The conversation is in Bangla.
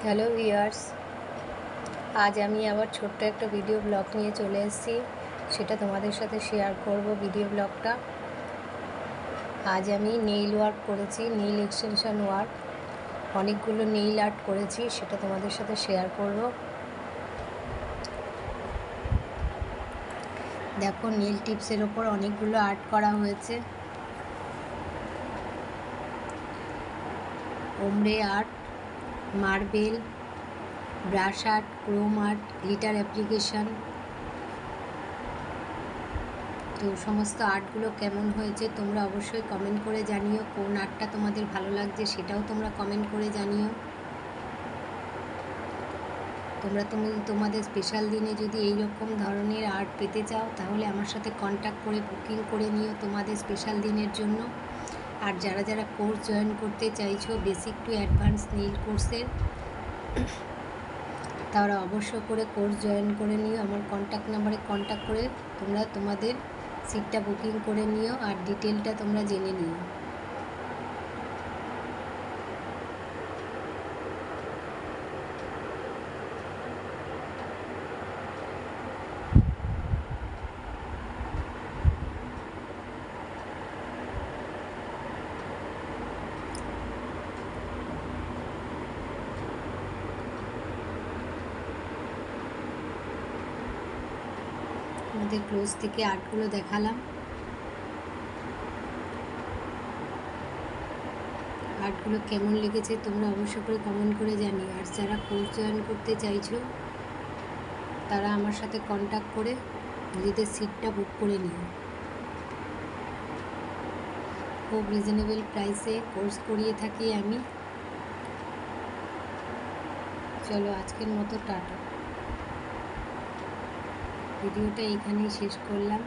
হ্যালো ভিউয়ার্স, আজ আমি আবার ছোট্ট একটা ভিডিও ব্লগ নিয়ে চলে এসেছি। সেটা তোমাদের সাথে শেয়ার করব। ভিডিও ব্লগটা আজ আমি নেইল ওয়ার্ক করেছি, নেইল এক্সটেনশন ওয়ার্ক, অনেকগুলো নেইল আর্ট করেছি, সেটা তোমাদের সাথে শেয়ার করব। দেখো, নেইল টিপসের ওপর অনেকগুলো আর্ট করা হয়েছে। ওমরে art, marble, brush art, Chrome art, glitter application. তো সমস্ত আর্টগুলো কেমন হয়েছে তোমরা অবশ্যই কমেন্ট করে জানিও। কোন আর্টটা তোমাদের ভালো লাগছে সেটাও তোমরা কমেন্ট করে জানিও। তোমাদের স্পেশাল দিনে যদি এই রকম ধরনের আর্ট পেতে চাও তাহলে আমার সাথে কন্ট্যাক্ট করে বুকিং করে নিও তোমাদের স্পেশাল দিনের জন্য। আর যারা যারা কোর্স জয়েন করতে চাইছো বেসিক টু অ্যাডভান্স নেইল কোর্সের, তারা অবশ্য করে কোর্স জয়েন করে নিও। আমার কন্ট্যাক্ট নাম্বারে কন্ট্যাক্ট করে তোমরা তোমাদের সিটটা বুকিং করে নিও আর ডিটেলটা তোমরা জেনে নিও। আমাদের ক্লোজ থেকে আর্টগুলো দেখালাম। আর্টগুলো কেমন লেগেছে তোমরা অবশ্য করে কমেন্ট করে জানিও। আর যারা কোর্স জয়েন করতে চাইছো তারা আমার সাথে কন্ট্যাক্ট করে নিজেদের সিটটা বুক করে নিও। খুব রিজনেবল প্রাইসে কোর্স করিয়ে থাকি আমি। চলো আজকের মতো টাটা। ভিডিওটা এখানেই শেষ করলাম।